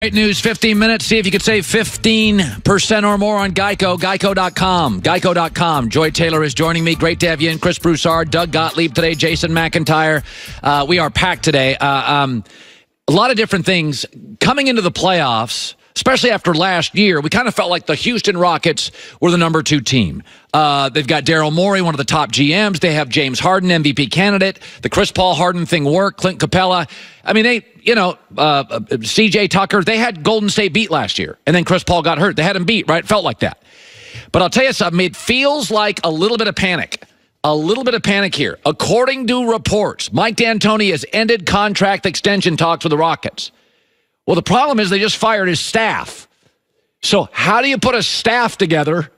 Great news, 15 minutes. See if you could save 15% or more on Geico. Geico.com. Geico.com. Joy Taylor is joining me. Great to have you in. Chris Broussard, Doug Gottlieb today, Jason McIntyre. We are packed today. A lot of different things. Coming into the playoffs, especially after last year, we kind of felt like the Houston Rockets were the number 2 team. They've got Daryl Morey, one of the top GMs. They have James Harden, MVP candidate. The Chris Paul Harden thing worked. Clint Capella. I mean, CJ Tucker, they had Golden State beat last year. And then Chris Paul got hurt. They had him beat, right? It felt like that. But I'll tell you something. It feels like a little bit of panic. A little bit of panic here. According to reports, Mike D'Antoni has ended contract extension talks with the Rockets. Well, the problem is they just fired his staff. So how do you put a staff together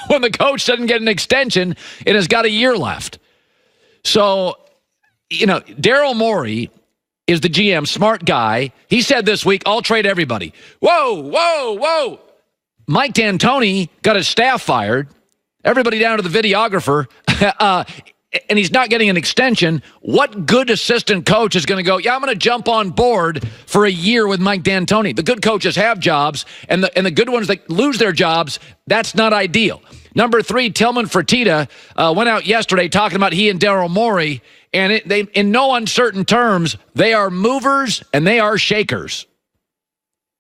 when the coach doesn't get an extension and has got a year left? So, Daryl Morey is the GM, smart guy. He said this week, I'll trade everybody. Whoa. Mike D'Antoni got his staff fired. Everybody down to the videographer. And he's not getting an extension. What good assistant coach is going to go, I'm going to jump on board for a year with Mike D'Antoni? The good coaches have jobs, and the good ones that lose their jobs, that's not ideal. Number 3, Tillman Fertitta went out yesterday talking about he and Daryl Morey, and they, in no uncertain terms, they are movers and they are shakers.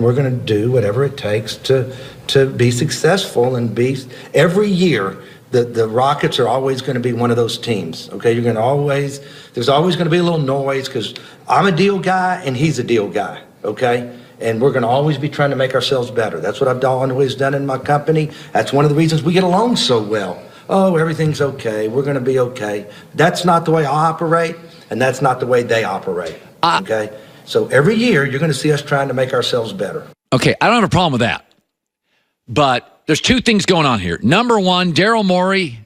We're going to do whatever it takes to be successful and be every year. The Rockets are always going to be one of those teams, okay? There's always going to be a little noise because I'm a deal guy and he's a deal guy, okay? And we're going to always be trying to make ourselves better. That's what I've always done in my company. That's one of the reasons we get along so well. Oh, everything's okay. We're going to be okay. That's not the way I operate, and that's not the way they operate, okay? So every year you're going to see us trying to make ourselves better. Okay, I don't have a problem with that. But there's 2 things going on here. Number 1, Daryl Morey,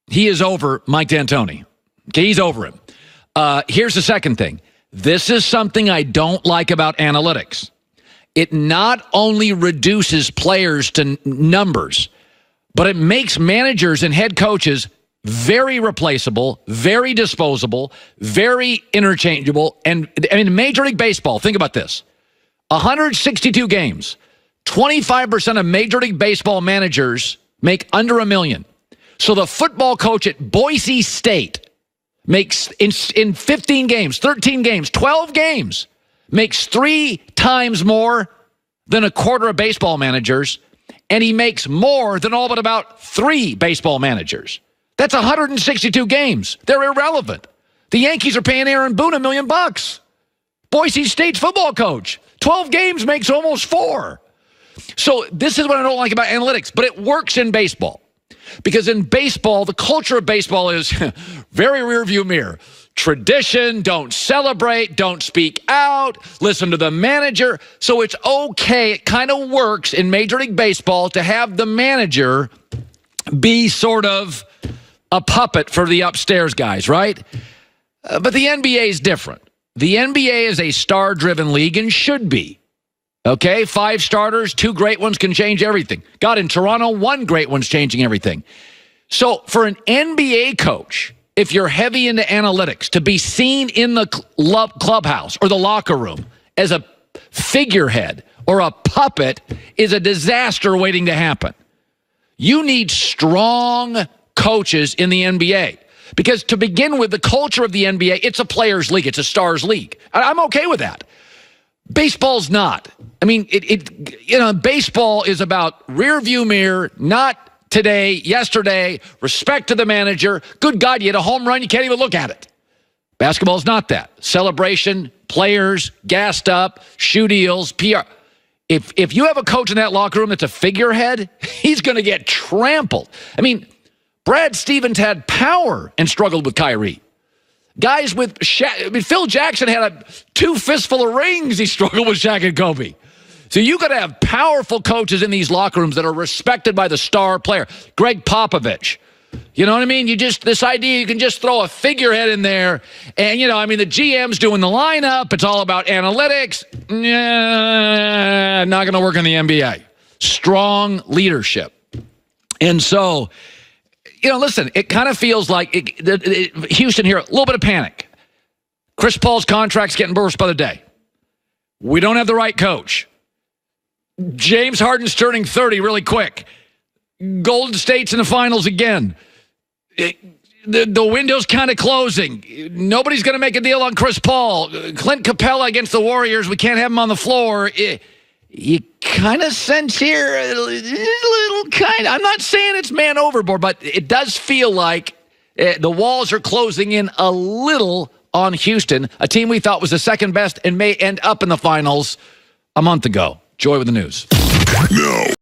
he is over Mike D'Antoni. Okay, he's over him. Here's the second thing. This is something I don't like about analytics. It not only reduces players to numbers, but it makes managers and head coaches very replaceable, very disposable, very interchangeable. And Major League Baseball, think about this. 162 games. 25% of Major League Baseball managers make under $1 million. So the football coach at Boise State makes, in 15 games, 13 games, 12 games, makes 3 times more than a quarter of baseball managers, and he makes more than all but about 3 baseball managers. That's 162 games. They're irrelevant. The Yankees are paying Aaron Boone $1 million. Boise State's football coach, 12 games makes almost 4. So this is what I don't like about analytics, but it works in baseball. Because in baseball, the culture of baseball is very rearview mirror. Tradition, don't celebrate, don't speak out, listen to the manager. So it's okay, it kind of works in Major League Baseball to have the manager be sort of a puppet for the upstairs guys, right? But the NBA is different. The NBA is a star-driven league and should be. Okay, 5 starters, 2 great ones can change everything. God, in Toronto, 1 great one's changing everything. So for an NBA coach, if you're heavy into analytics, to be seen in the clubhouse or the locker room as a figurehead or a puppet is a disaster waiting to happen. You need strong coaches in the NBA. Because to begin with, the culture of the NBA, it's a players' league. It's a stars' league. I'm okay with that. Baseball's not. Baseball is about rear view mirror, not today, yesterday, respect to the manager. Good God, you hit a home run, you can't even look at it. Basketball's not that. Celebration, players, gassed up, shoe deals, PR. If you have a coach in that locker room that's a figurehead, he's going to get trampled. Brad Stevens had power and struggled with Kyrie. Guys with Shaq, Phil Jackson had 2 fistful of rings. He struggled with Shaq and Kobe. So you got to have powerful coaches in these locker rooms that are respected by the star player. Greg Popovich. You know what I mean? This idea you can just throw a figurehead in there. And, the GM's doing the lineup. It's all about analytics. Not going to work in the NBA. Strong leadership. And so, listen, it kind of feels like Houston here, a little bit of panic. Chris Paul's contract's getting worse by the day. We don't have the right coach. James Harden's turning 30 really quick. Golden State's in the finals again. The window's kind of closing. Nobody's going to make a deal on Chris Paul. Clint Capella against the Warriors. We can't have him on the floor. You kind of sense here a little kind of, I'm not saying it's man overboard, but it does feel like the walls are closing in a little on Houston, a team we thought was the second best and may end up in the finals a month ago. Joy with the news. No.